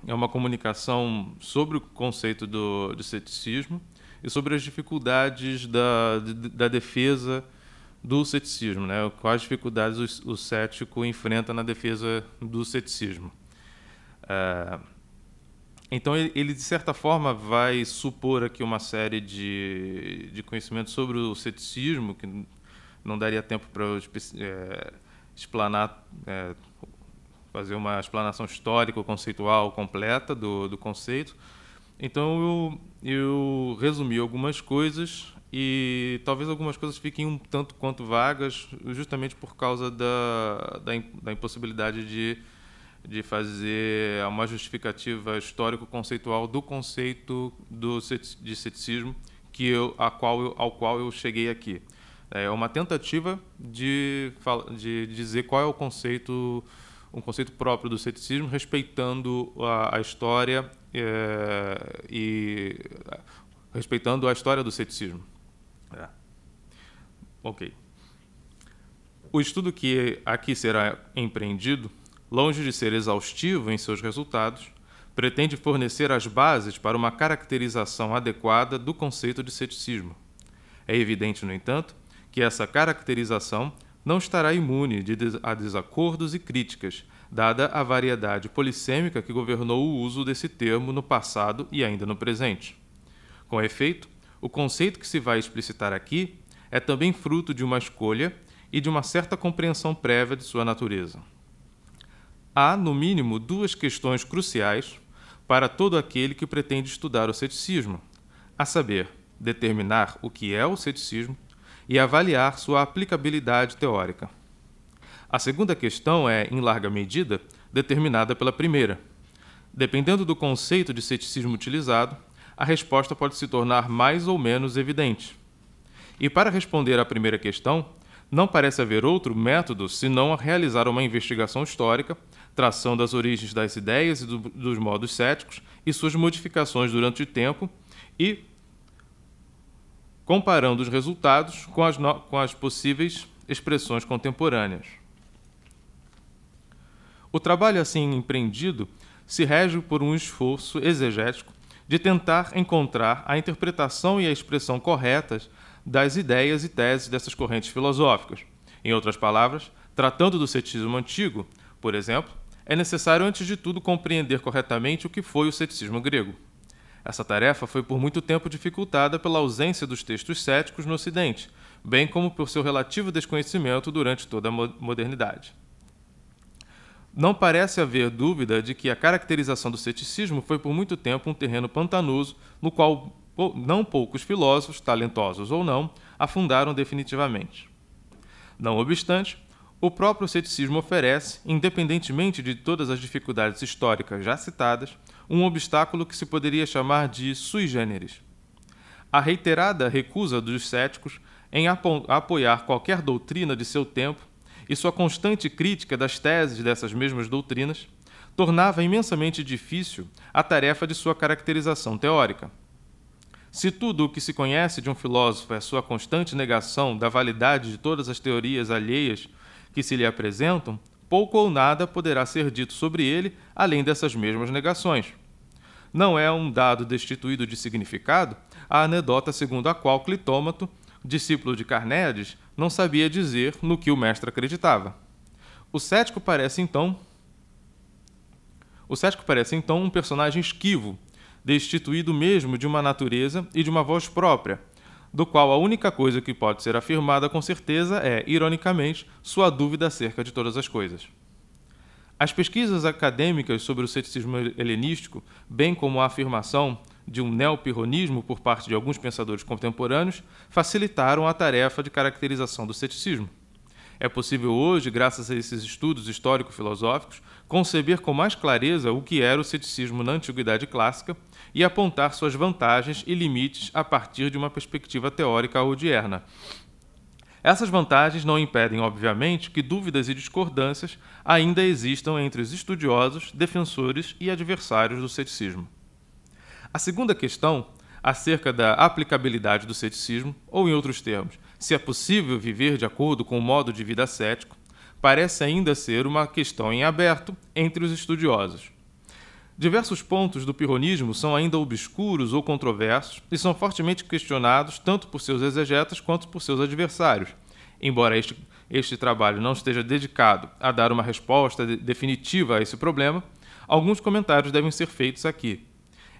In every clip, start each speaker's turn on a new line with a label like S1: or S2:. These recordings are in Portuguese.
S1: é uma comunicação sobre o conceito de ceticismo e sobre as dificuldades da defesa do ceticismo, né? Quais dificuldades o cético enfrenta na defesa do ceticismo. Então, ele, de certa forma, vai supor aqui uma série de conhecimentos sobre o ceticismo, que não daria tempo para eu explanar, fazer uma explanação histórica ou conceitual completa do conceito. Então, eu resumi algumas coisas e talvez algumas coisas fiquem um tanto quanto vagas, justamente por causa da impossibilidade de fazer uma justificativa histórico-conceitual do conceito de ceticismo ao qual eu cheguei aqui. É uma tentativa de dizer qual é um conceito próprio do ceticismo, respeitando a história e respeitando a história do ceticismo. Ok. O estudo que aqui será empreendido, longe de ser exaustivo em seus resultados, pretende fornecer as bases para uma caracterização adequada do conceito de ceticismo. É evidente, no entanto, que essa caracterização não estará imune a desacordos e críticas, dada a variedade polissêmica que governou o uso desse termo no passado e ainda no presente. Com efeito, o conceito que se vai explicitar aqui é também fruto de uma escolha e de uma certa compreensão prévia de sua natureza. Há, no mínimo, duas questões cruciais para todo aquele que pretende estudar o ceticismo, a saber, determinar o que é o ceticismo e avaliar sua aplicabilidade teórica. A segunda questão é, em larga medida, determinada pela primeira. Dependendo do conceito de ceticismo utilizado, a resposta pode se tornar mais ou menos evidente. E para responder à primeira questão, não parece haver outro método senão realizar uma investigação histórica, traçando as origens das ideias e dos modos céticos e suas modificações durante o tempo e comparando os resultados com as possíveis expressões contemporâneas. O trabalho assim empreendido se rege por um esforço exegético de tentar encontrar a interpretação e a expressão corretas das ideias e teses dessas correntes filosóficas. Em outras palavras, tratando do ceticismo antigo, por exemplo, é necessário, antes de tudo, compreender corretamente o que foi o ceticismo grego. Essa tarefa foi por muito tempo dificultada pela ausência dos textos céticos no Ocidente, bem como por seu relativo desconhecimento durante toda a modernidade. Não parece haver dúvida de que a caracterização do ceticismo foi por muito tempo um terreno pantanoso no qual não poucos filósofos, talentosos ou não, afundaram definitivamente. Não obstante, o próprio ceticismo oferece, independentemente de todas as dificuldades históricas já citadas, um obstáculo que se poderia chamar de sui generis. A reiterada recusa dos céticos em apoiar qualquer doutrina de seu tempo e sua constante crítica das teses dessas mesmas doutrinas tornava imensamente difícil a tarefa de sua caracterização teórica. Se tudo o que se conhece de um filósofo é sua constante negação da validade de todas as teorias alheias que se lhe apresentam, pouco ou nada poderá ser dito sobre ele além dessas mesmas negações. Não é um dado destituído de significado a anedota segundo a qual Clitômato, discípulo de Carnéades, não sabia dizer no que o mestre acreditava. O cético parece então um personagem esquivo, destituído mesmo de uma natureza e de uma voz própria, do qual a única coisa que pode ser afirmada com certeza é, ironicamente, sua dúvida acerca de todas as coisas. As pesquisas acadêmicas sobre o ceticismo helenístico, bem como a afirmação de um neopirronismo por parte de alguns pensadores contemporâneos, facilitaram a tarefa de caracterização do ceticismo. É possível hoje, graças a esses estudos histórico-filosóficos, conceber com mais clareza o que era o ceticismo na Antiguidade Clássica e apontar suas vantagens e limites a partir de uma perspectiva teórica odierna. Essas vantagens não impedem, obviamente, que dúvidas e discordâncias ainda existam entre os estudiosos, defensores e adversários do ceticismo. A segunda questão, acerca da aplicabilidade do ceticismo, ou em outros termos, se é possível viver de acordo com o modo de vida cético, parece ainda ser uma questão em aberto entre os estudiosos. Diversos pontos do pirronismo são ainda obscuros ou controversos e são fortemente questionados tanto por seus exegetas quanto por seus adversários. Embora este trabalho não esteja dedicado a dar uma resposta definitiva a esse problema, alguns comentários devem ser feitos aqui.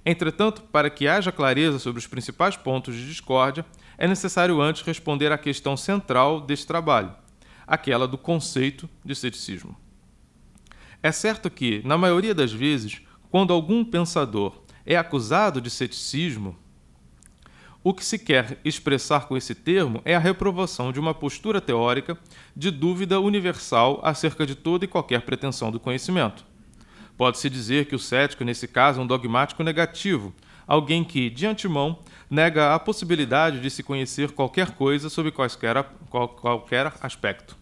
S1: Entretanto, para que haja clareza sobre os principais pontos de discórdia, é necessário antes responder à questão central deste trabalho, aquela do conceito de ceticismo. É certo que, na maioria das vezes, quando algum pensador é acusado de ceticismo, o que se quer expressar com esse termo é a reprovação de uma postura teórica de dúvida universal acerca de toda e qualquer pretensão do conhecimento. Pode-se dizer que o cético, nesse caso, é um dogmático negativo, alguém que, de antemão, nega a possibilidade de se conhecer qualquer coisa sob qualquer aspecto.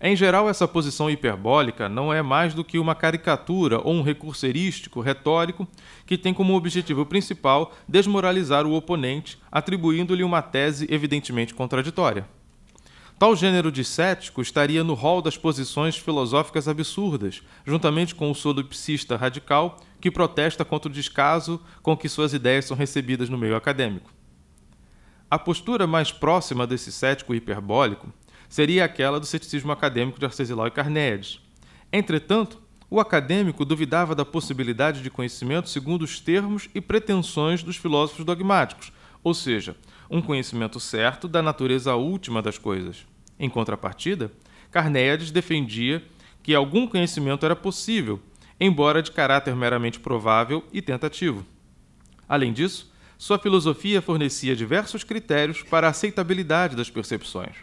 S1: Em geral, essa posição hiperbólica não é mais do que uma caricatura ou um recurso erístico, retórico, que tem como objetivo principal desmoralizar o oponente, atribuindo-lhe uma tese evidentemente contraditória. Tal gênero de cético estaria no rol das posições filosóficas absurdas, juntamente com o solipsista radical, que protesta contra o descaso com que suas ideias são recebidas no meio acadêmico. A postura mais próxima desse cético hiperbólico seria aquela do ceticismo acadêmico de Arcesilau e Carnéades. Entretanto, o acadêmico duvidava da possibilidade de conhecimento segundo os termos e pretensões dos filósofos dogmáticos, ou seja, um conhecimento certo da natureza última das coisas. Em contrapartida, Carnéades defendia que algum conhecimento era possível, embora de caráter meramente provável e tentativo. Além disso, sua filosofia fornecia diversos critérios para a aceitabilidade das percepções.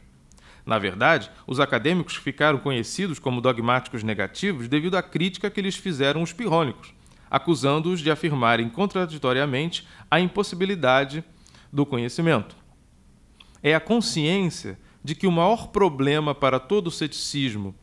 S1: Na verdade, os acadêmicos ficaram conhecidos como dogmáticos negativos devido à crítica que lhes fizeram os pirrônicos, acusando-os de afirmarem contraditoriamente a impossibilidade do conhecimento. É a consciência de que o maior problema para todo ceticismo,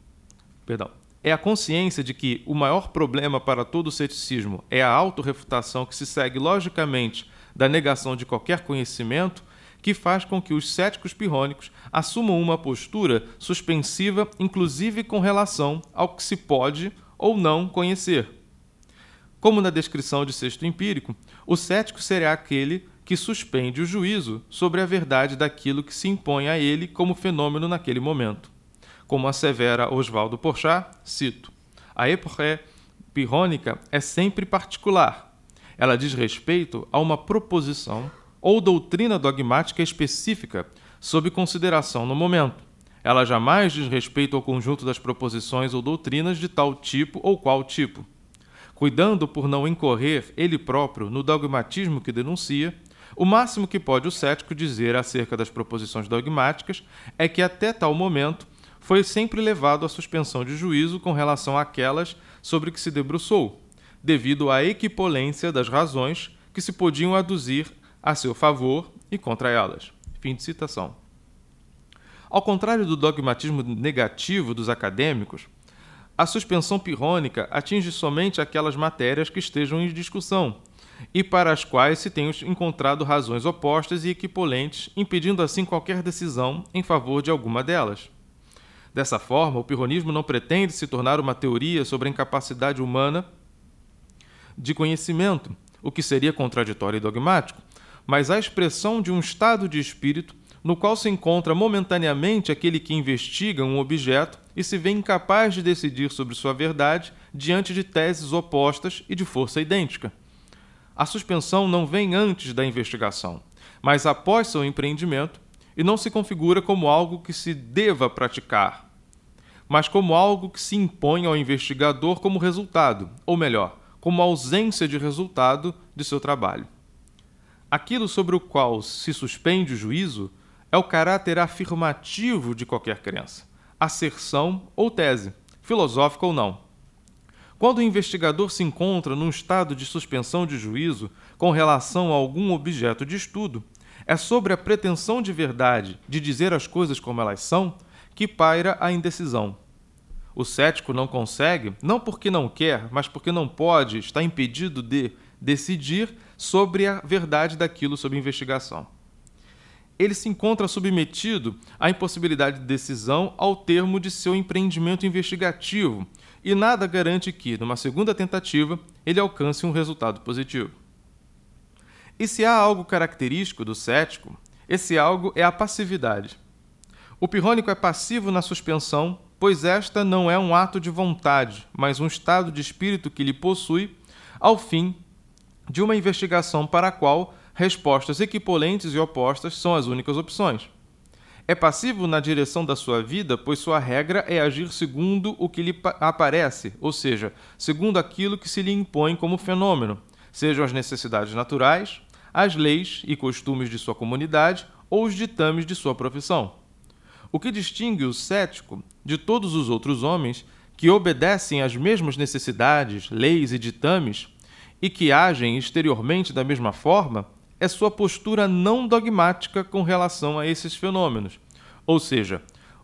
S1: é a autorrefutação que se segue logicamente da negação de qualquer conhecimento, que faz com que os céticos pirrônicos assumam uma postura suspensiva, inclusive com relação ao que se pode ou não conhecer. Como na descrição de Sexto Empírico, o cético será aquele que suspende o juízo sobre a verdade daquilo que se impõe a ele como fenômeno naquele momento. Como assevera Oswaldo Porchat, cito, a época pirrônica é sempre particular. Ela diz respeito a uma proposição ou doutrina dogmática específica sob consideração no momento. Ela jamais diz respeito ao conjunto das proposições ou doutrinas de tal tipo ou qual tipo. Cuidando por não incorrer ele próprio no dogmatismo que denuncia, o máximo que pode o cético dizer acerca das proposições dogmáticas é que até tal momento foi sempre levado à suspensão de juízo com relação àquelas sobre que se debruçou, devido à equipolência das razões que se podiam aduzir a seu favor e contra elas. Fim de citação. Ao contrário do dogmatismo negativo dos acadêmicos, a suspensão pirrônica atinge somente aquelas matérias que estejam em discussão e para as quais se tenham encontrado razões opostas e equipolentes, impedindo assim qualquer decisão em favor de alguma delas. Dessa forma, o pirronismo não pretende se tornar uma teoria sobre a incapacidade humana de conhecimento, o que seria contraditório e dogmático, mas a expressão de um estado de espírito no qual se encontra momentaneamente aquele que investiga um objeto e se vê incapaz de decidir sobre sua verdade diante de teses opostas e de força idêntica. A suspensão não vem antes da investigação, mas após seu empreendimento, e não se configura como algo que se deva praticar, mas como algo que se impõe ao investigador como resultado, ou melhor, como ausência de resultado de seu trabalho. Aquilo sobre o qual se suspende o juízo é o caráter afirmativo de qualquer crença, asserção ou tese, filosófica ou não. Quando o investigador se encontra num estado de suspensão de juízo com relação a algum objeto de estudo, é sobre a pretensão de verdade de dizer as coisas como elas são que paira a indecisão. O cético não consegue, não porque não quer, mas porque não pode, está impedido de decidir sobre a verdade daquilo sob investigação. Ele se encontra submetido à impossibilidade de decisão ao termo de seu empreendimento investigativo e nada garante que, numa segunda tentativa, ele alcance um resultado positivo. E se há algo característico do cético, esse algo é a passividade. O pirrônico é passivo na suspensão, pois esta não é um ato de vontade, mas um estado de espírito que lhe possui, ao fim de uma investigação para a qual respostas equipolentes e opostas são as únicas opções. É passivo na direção da sua vida, pois sua regra é agir segundo o que lhe aparece, ou seja, segundo aquilo que se lhe impõe como fenômeno, sejam as necessidades naturais, as leis e costumes de sua comunidade ou os ditames de sua profissão. O que distingue o cético de todos os outros homens que obedecem às mesmas necessidades, leis e ditames e que agem exteriormente da mesma forma é sua postura não dogmática com relação a esses fenômenos, ou seja,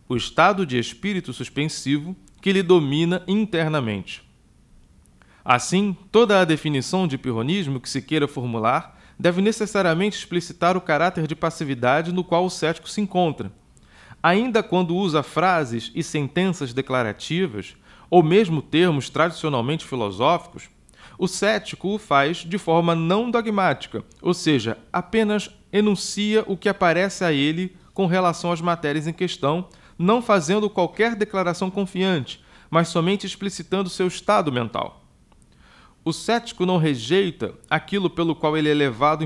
S1: o estado de espírito suspensivo que lhe domina internamente. Assim, toda a definição de pirronismo que se queira formular deve necessariamente explicitar o caráter de passividade no qual o cético se encontra. Ainda quando usa frases e sentenças declarativas, ou mesmo termos tradicionalmente filosóficos, o cético o faz de forma não dogmática, ou seja, apenas enuncia o que aparece a ele com relação às matérias em questão, não fazendo qualquer declaração confiante, mas somente explicitando seu estado mental. O cético não rejeita aquilo pelo qual ele é levado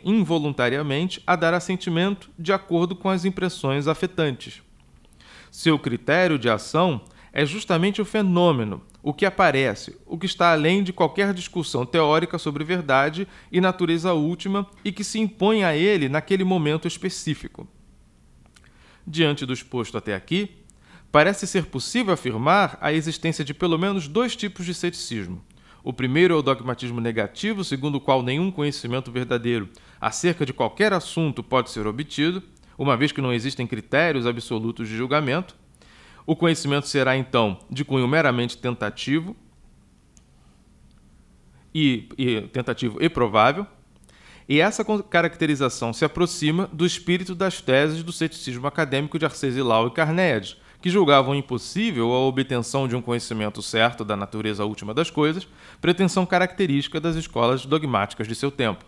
S1: involuntariamente a dar assentimento de acordo com as impressões afetantes. Seu critério de ação é justamente o fenômeno, o que aparece, o que está além de qualquer discussão teórica sobre verdade e natureza última e que se impõe a ele naquele momento específico. Diante do exposto até aqui, parece ser possível afirmar a existência de pelo menos dois tipos de ceticismo. O primeiro é o dogmatismo negativo, segundo o qual nenhum conhecimento verdadeiro acerca de qualquer assunto pode ser obtido, uma vez que não existem critérios absolutos de julgamento. O conhecimento será, então, de cunho meramente tentativo e provável, e essa caracterização se aproxima do espírito das teses do ceticismo acadêmico de Arcesilau e Carneades, que julgavam impossível a obtenção de um conhecimento certo da natureza última das coisas, pretensão característica das escolas dogmáticas de seu tempo.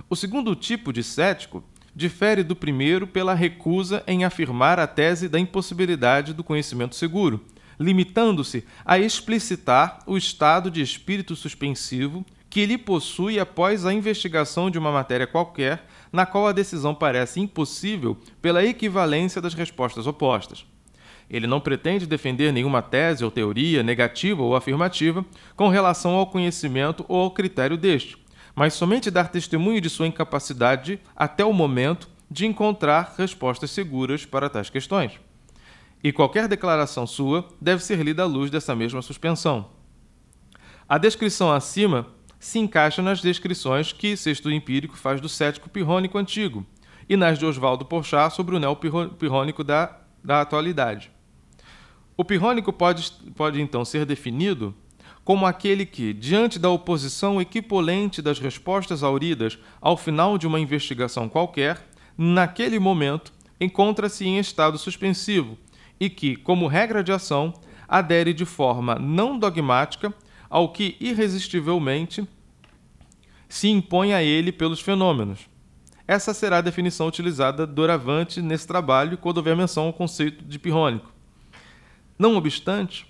S1: O segundo tipo de cético difere do primeiro pela recusa em afirmar a tese da impossibilidade do conhecimento seguro, limitando-se a explicitar o estado de espírito suspensivo que ele possui após a investigação de uma matéria qualquer, na qual a decisão parece impossível pela equivalência das respostas opostas. Ele não pretende defender nenhuma tese ou teoria negativa ou afirmativa com relação ao conhecimento ou ao critério deste, mas somente dar testemunho de sua incapacidade até o momento de encontrar respostas seguras para tais questões. E qualquer declaração sua deve ser lida à luz dessa mesma suspensão. A descrição acima se encaixa nas descrições que Sexto Empírico faz do cético pirrônico antigo e nas de Oswaldo Porchat sobre o neopirrônico da atualidade. O pirrônico pode então ser definido como aquele que, diante da oposição equipolente das respostas auridas ao final de uma investigação qualquer, naquele momento encontra-se em estado suspensivo e que, como regra de ação, adere de forma não dogmática ao que irresistivelmente se impõe a ele pelos fenômenos. Essa será a definição utilizada doravante nesse trabalho quando houver menção ao conceito de pirrônico. Não obstante,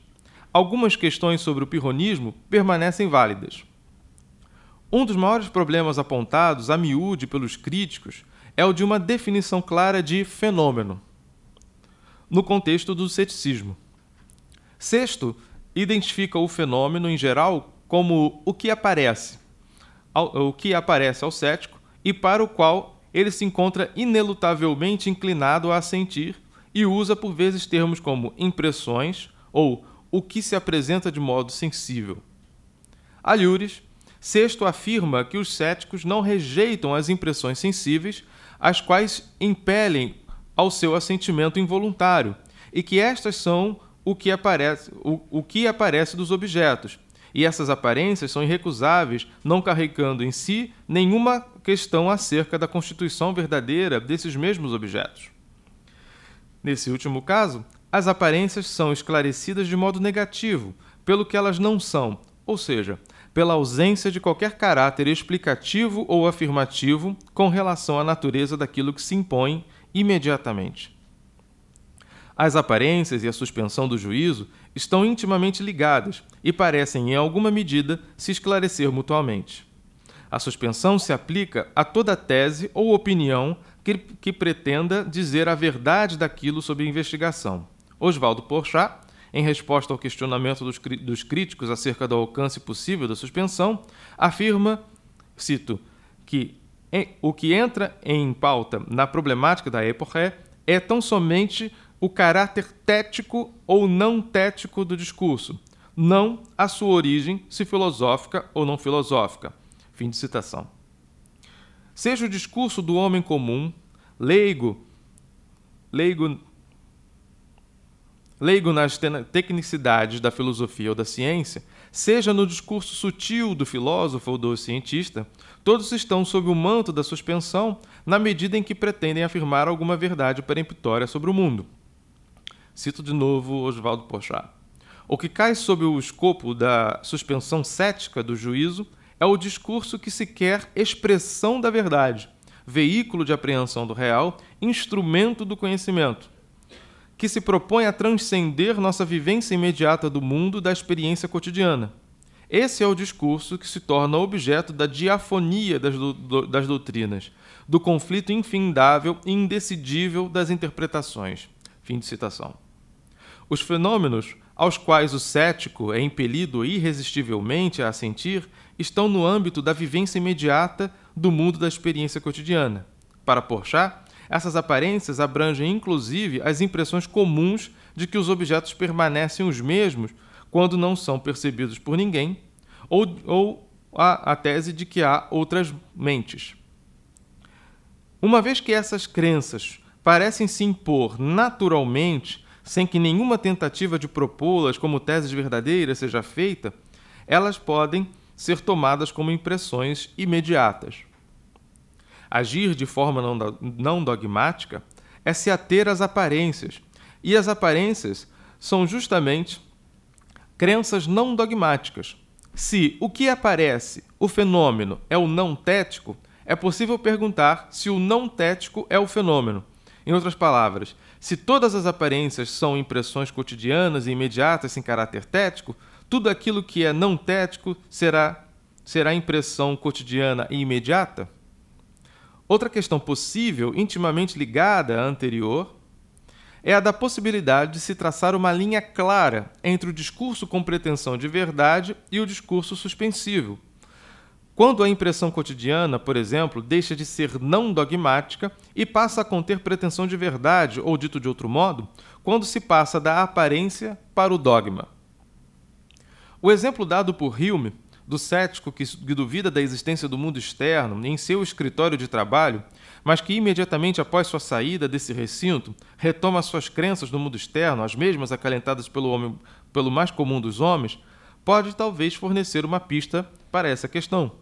S1: algumas questões sobre o pirronismo permanecem válidas. Um dos maiores problemas apontados a miúde pelos críticos é o de uma definição clara de fenômeno, no contexto do ceticismo. Sexto, identifica o fenômeno, em geral, como o que aparece ao cético e para o qual ele se encontra inelutavelmente inclinado a assentir e usa, por vezes, termos como impressões ou o que se apresenta de modo sensível. Alhures, Sexto afirma que os céticos não rejeitam as impressões sensíveis, as quais impelem ao seu assentimento involuntário, e que estas são o que aparece dos objetos, e essas aparências são irrecusáveis, não carregando em si nenhuma questão acerca da constituição verdadeira desses mesmos objetos. Nesse último caso, as aparências são esclarecidas de modo negativo, pelo que elas não são, ou seja, pela ausência de qualquer caráter explicativo ou afirmativo com relação à natureza daquilo que se impõe imediatamente. As aparências e a suspensão do juízo estão intimamente ligadas e parecem, em alguma medida, se esclarecer mutuamente. A suspensão se aplica a toda tese ou opinião que pretenda dizer a verdade daquilo sob investigação. Oswald Porchat, em resposta ao questionamento dos críticos acerca do alcance possível da suspensão, afirma, cito, que o que entra em pauta na problemática da época é tão somente o caráter tético ou não tético do discurso, não a sua origem, se filosófica ou não filosófica. Fim de citação. Seja o discurso do homem comum, leigo nas tecnicidades da filosofia ou da ciência, seja no discurso sutil do filósofo ou do cientista, todos estão sob o manto da suspensão na medida em que pretendem afirmar alguma verdade peremptória sobre o mundo. Cito de novo Oswald Porchat. O que cai sob o escopo da suspensão cética do juízo é o discurso que se quer expressão da verdade, veículo de apreensão do real, instrumento do conhecimento, que se propõe a transcender nossa vivência imediata do mundo da experiência cotidiana. Esse é o discurso que se torna objeto da diafonia das doutrinas, do conflito infindável e indecidível das interpretações. Fim de citação. Os fenômenos aos quais o cético é impelido irresistivelmente a assentir estão no âmbito da vivência imediata do mundo da experiência cotidiana. Para Porchat, essas aparências abrangem inclusive as impressões comuns de que os objetos permanecem os mesmos quando não são percebidos por ninguém, ou a tese de que há outras mentes. Uma vez que essas crenças parecem se impor naturalmente, sem que nenhuma tentativa de propô-las como teses verdadeiras seja feita, elas podem ser tomadas como impressões imediatas. Agir de forma não dogmática é se ater às aparências, e as aparências são justamente crenças não dogmáticas. Se o que aparece, o fenômeno, é o não tético, é possível perguntar se o não tético é o fenômeno. Em outras palavras, se todas as aparências são impressões cotidianas e imediatas sem caráter tético, tudo aquilo que é não tético será impressão cotidiana e imediata? Outra questão possível, intimamente ligada à anterior, é a da possibilidade de se traçar uma linha clara entre o discurso com pretensão de verdade e o discurso suspensivo. Quando a impressão cotidiana, por exemplo, deixa de ser não dogmática e passa a conter pretensão de verdade, ou dito de outro modo, quando se passa da aparência para o dogma. O exemplo dado por Hume, do cético que duvida da existência do mundo externo em seu escritório de trabalho, mas que imediatamente após sua saída desse recinto retoma suas crenças no mundo externo, as mesmas acalentadas pelo mais comum dos homens, pode talvez fornecer uma pista para essa questão.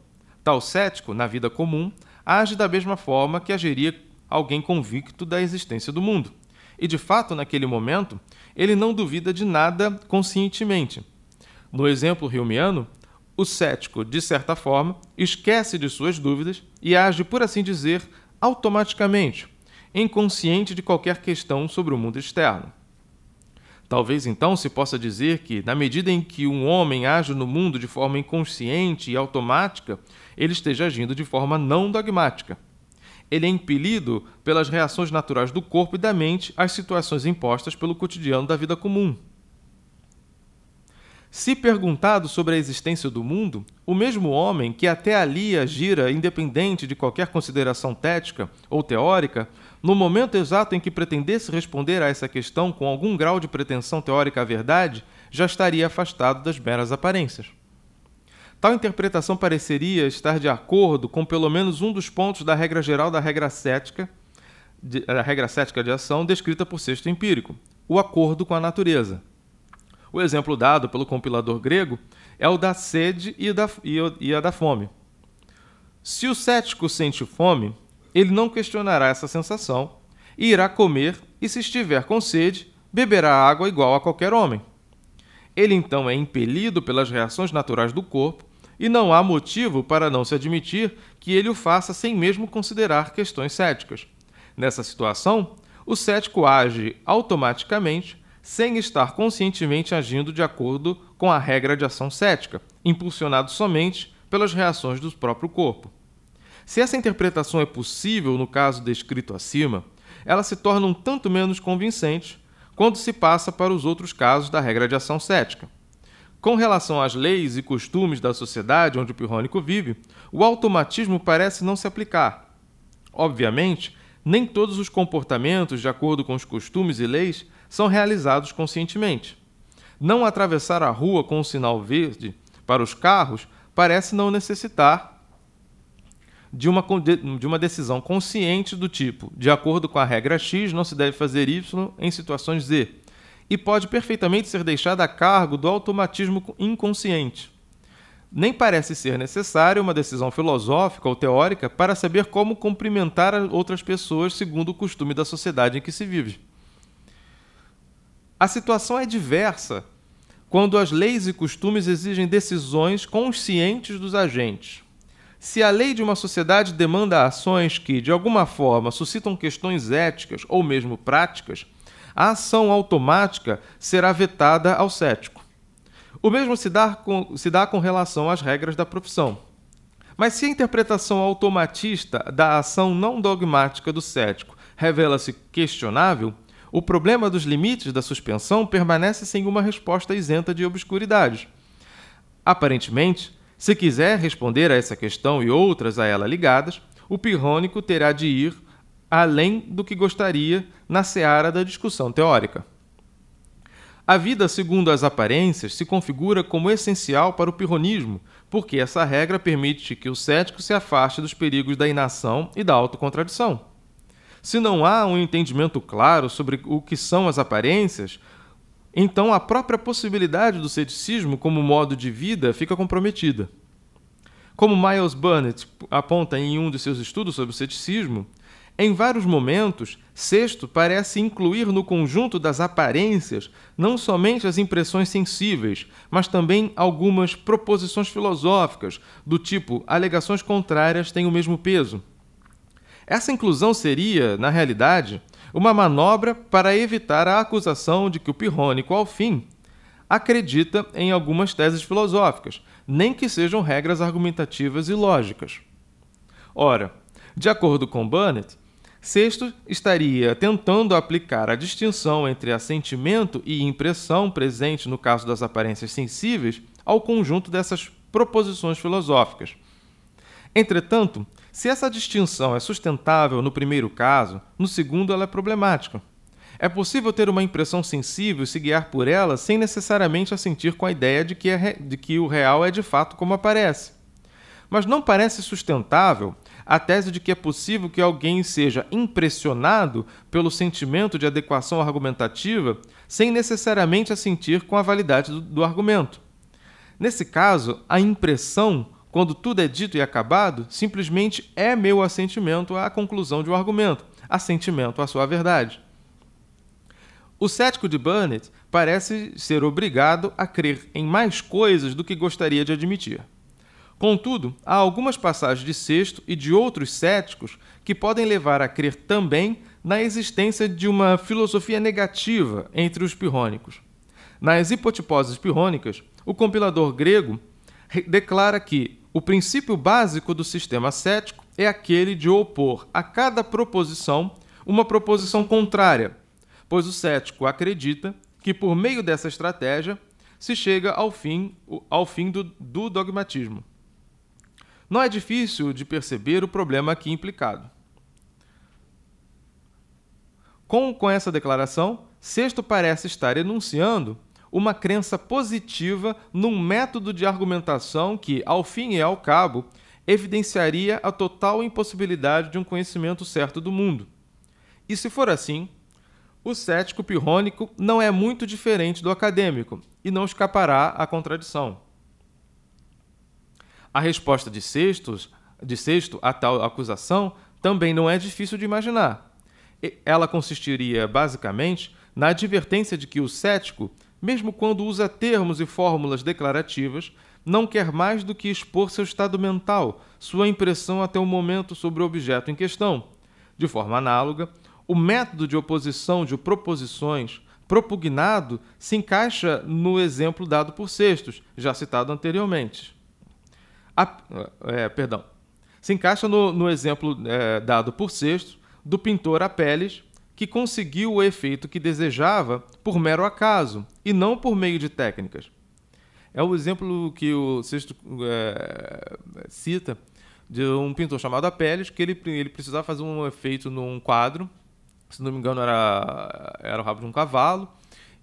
S1: Tal cético, na vida comum, age da mesma forma que agiria alguém convicto da existência do mundo. E, de fato, naquele momento, ele não duvida de nada conscientemente. No exemplo humeano, o cético, de certa forma, esquece de suas dúvidas e age, por assim dizer, automaticamente, inconsciente de qualquer questão sobre o mundo externo. Talvez, então, se possa dizer que, na medida em que um homem age no mundo de forma inconsciente e automática, ele esteja agindo de forma não dogmática. Ele é impelido pelas reações naturais do corpo e da mente às situações impostas pelo cotidiano da vida comum. Se perguntado sobre a existência do mundo, o mesmo homem que até ali agira independente de qualquer consideração tética ou teórica, no momento exato em que pretendesse responder a essa questão com algum grau de pretensão teórica à verdade, já estaria afastado das meras aparências. Tal interpretação pareceria estar de acordo com pelo menos um dos pontos da regra geral da regra cética de ação descrita por Sexto Empírico, o acordo com a natureza. O exemplo dado pelo compilador grego é o da sede e a da fome. Se o cético sente fome, ele não questionará essa sensação e irá comer, e se estiver com sede, beberá água igual a qualquer homem. Ele então é impelido pelas reações naturais do corpo e não há motivo para não se admitir que ele o faça sem mesmo considerar questões céticas. Nessa situação, o cético age automaticamente sem estar conscientemente agindo de acordo com a regra de ação cética, impulsionado somente pelas reações do próprio corpo. Se essa interpretação é possível no caso descrito acima, ela se torna um tanto menos convincente quando se passa para os outros casos da regra de ação cética. Com relação às leis e costumes da sociedade onde o pirrônico vive, o automatismo parece não se aplicar. Obviamente, nem todos os comportamentos, de acordo com os costumes e leis, são realizados conscientemente. Não atravessar a rua com um sinal verde para os carros parece não necessitar de uma decisão consciente do tipo, de acordo com a regra X, não se deve fazer Y em situações Z, e pode perfeitamente ser deixada a cargo do automatismo inconsciente. Nem parece ser necessária uma decisão filosófica ou teórica para saber como cumprimentar outras pessoas segundo o costume da sociedade em que se vive. A situação é diversa quando as leis e costumes exigem decisões conscientes dos agentes. Se a lei de uma sociedade demanda ações que, de alguma forma, suscitam questões éticas ou mesmo práticas, a ação automática será vetada ao cético. O mesmo se dá com relação às regras da profissão. Mas se a interpretação automatista da ação não dogmática do cético revela-se questionável, o problema dos limites da suspensão permanece sem uma resposta isenta de obscuridades. Aparentemente, se quiser responder a essa questão e outras a ela ligadas, o pirrônico terá de ir além do que gostaria na seara da discussão teórica. A vida segundo as aparências se configura como essencial para o pirronismo, porque essa regra permite que o cético se afaste dos perigos da inação e da autocontradição. Se não há um entendimento claro sobre o que são as aparências, então a própria possibilidade do ceticismo como modo de vida fica comprometida. Como Miles Burnett aponta em um de seus estudos sobre o ceticismo, em vários momentos, Sexto parece incluir no conjunto das aparências não somente as impressões sensíveis, mas também algumas proposições filosóficas, do tipo alegações contrárias têm o mesmo peso. Essa inclusão seria, na realidade, uma manobra para evitar a acusação de que o pirrônico, ao fim, acredita em algumas teses filosóficas, nem que sejam regras argumentativas e lógicas. Ora, de acordo com Burnett, Sexto estaria tentando aplicar a distinção entre assentimento e impressão presente no caso das aparências sensíveis ao conjunto dessas proposições filosóficas. Entretanto, se essa distinção é sustentável no primeiro caso, no segundo ela é problemática. É possível ter uma impressão sensível e se guiar por ela sem necessariamente assentir com a ideia de que o real é de fato como aparece. Mas não parece sustentável a tese de que é possível que alguém seja impressionado pelo sentimento de adequação argumentativa sem necessariamente assentir com a validade do argumento. Nesse caso, a impressão, quando tudo é dito e acabado, simplesmente é meu assentimento à conclusão de um argumento, assentimento à sua verdade. O cético de Burnett parece ser obrigado a crer em mais coisas do que gostaria de admitir. Contudo, há algumas passagens de Sexto e de outros céticos que podem levar a crer também na existência de uma filosofia negativa entre os pirrônicos. Nas hipotiposes pirrônicas, o compilador grego declara que o princípio básico do sistema cético é aquele de opor a cada proposição uma proposição contrária, pois o cético acredita que, por meio dessa estratégia, se chega ao fim do dogmatismo. Não é difícil de perceber o problema aqui implicado. Com essa declaração, Sexto parece estar enunciando uma crença positiva num método de argumentação que, ao fim e ao cabo, evidenciaria a total impossibilidade de um conhecimento certo do mundo. E se for assim, o cético pirrônico não é muito diferente do acadêmico e não escapará à contradição. A resposta de Sexto a tal acusação também não é difícil de imaginar. Ela consistiria, basicamente, na advertência de que o cético, mesmo quando usa termos e fórmulas declarativas, não quer mais do que expor seu estado mental, sua impressão até o momento sobre o objeto em questão. De forma análoga, o método de oposição de proposições propugnado se encaixa no exemplo dado por Sextus, já citado anteriormente. Se encaixa no exemplo dado por Sextus do pintor Apelles, que conseguiu o efeito que desejava por mero acaso e não por meio de técnicas. É o exemplo que o Sextus cita de um pintor chamado Apelles, que ele precisava fazer um efeito num quadro, se não me engano era o rabo de um cavalo,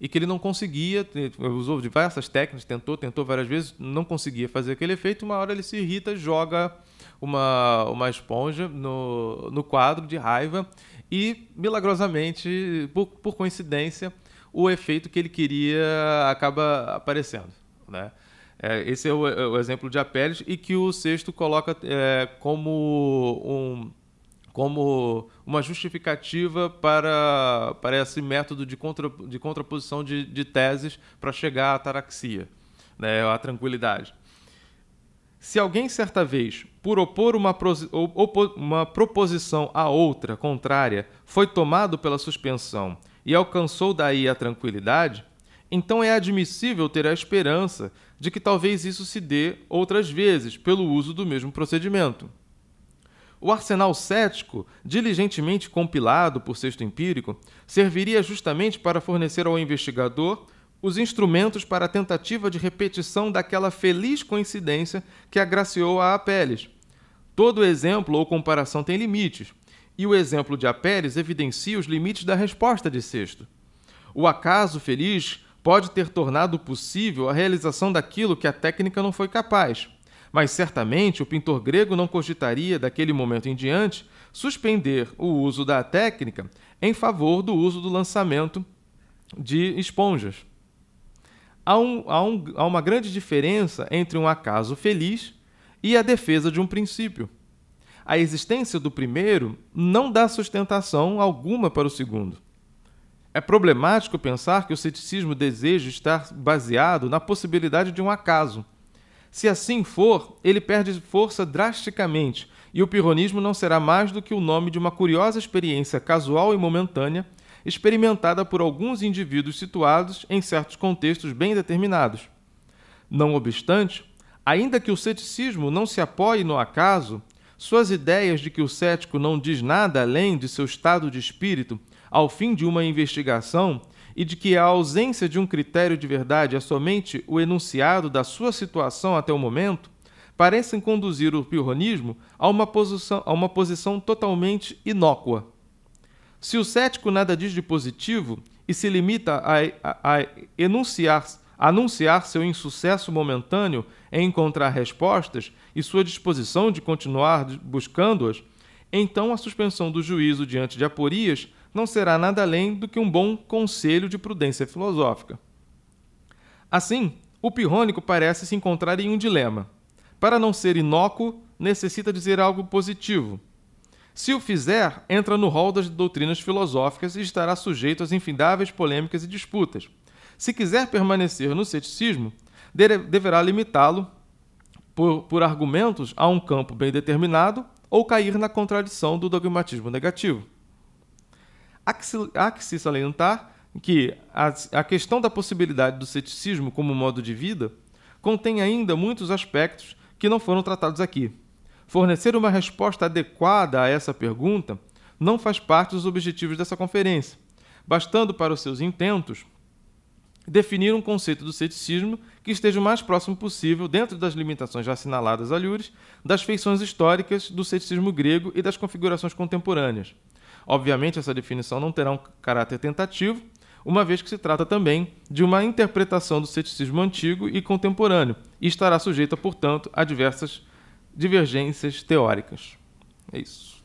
S1: e que ele não conseguia, usou diversas técnicas, tentou várias vezes, não conseguia fazer aquele efeito. Uma hora ele se irrita, joga uma esponja no quadro de raiva e, milagrosamente, por coincidência, o efeito que ele queria acaba aparecendo, né? Esse é o exemplo de Apelles, e que o Sextus coloca como uma justificativa para esse método de contraposição de teses para chegar à ataraxia, né, à tranquilidade. Se alguém, certa vez, por opor uma proposição a outra contrária, foi tomado pela suspensão e alcançou daí a tranquilidade, então é admissível ter a esperança de que talvez isso se dê outras vezes pelo uso do mesmo procedimento. O arsenal cético, diligentemente compilado por Sexto Empírico, serviria justamente para fornecer ao investigador os instrumentos para a tentativa de repetição daquela feliz coincidência que agraciou a Apelles. Todo exemplo ou comparação tem limites, e o exemplo de Apelles evidencia os limites da resposta de Sexto. O acaso feliz pode ter tornado possível a realização daquilo que a técnica não foi capaz, mas certamente o pintor grego não cogitaria, daquele momento em diante, suspender o uso da técnica em favor do uso do lançamento de esponjas. Há uma grande diferença entre um acaso feliz e a defesa de um princípio. A existência do primeiro não dá sustentação alguma para o segundo. É problemático pensar que o ceticismo deseja estar baseado na possibilidade de um acaso. Se assim for, ele perde força drasticamente, e o pirronismo não será mais do que o nome de uma curiosa experiência casual e momentânea, experimentada por alguns indivíduos situados em certos contextos bem determinados. Não obstante, ainda que o ceticismo não se apoie no acaso, suas ideias de que o cético não diz nada além de seu estado de espírito ao fim de uma investigação e de que a ausência de um critério de verdade é somente o enunciado da sua situação até o momento, parecem conduzir o pirronismo a uma posição totalmente inócua. Se o cético nada diz de positivo e se limita a anunciar seu insucesso momentâneo em encontrar respostas e sua disposição de continuar buscando-as, então a suspensão do juízo diante de aporias não será nada além do que um bom conselho de prudência filosófica. Assim, o pirrônico parece se encontrar em um dilema. Para não ser inócuo, necessita dizer algo positivo. Se o fizer, entra no rol das doutrinas filosóficas e estará sujeito às infindáveis polêmicas e disputas. Se quiser permanecer no ceticismo, deverá limitá-lo por argumentos a um campo bem determinado ou cair na contradição do dogmatismo negativo. Há que se salientar que a questão da possibilidade do ceticismo como modo de vida contém ainda muitos aspectos que não foram tratados aqui. Fornecer uma resposta adequada a essa pergunta não faz parte dos objetivos dessa conferência, bastando para os seus intentos definir um conceito do ceticismo que esteja o mais próximo possível, dentro das limitações já assinaladas a Lures, das feições históricas do ceticismo grego e das configurações contemporâneas. Obviamente, essa definição não terá um caráter tentativo, uma vez que se trata também de uma interpretação do ceticismo antigo e contemporâneo, e estará sujeita, portanto, a diversas divergências teóricas. É isso.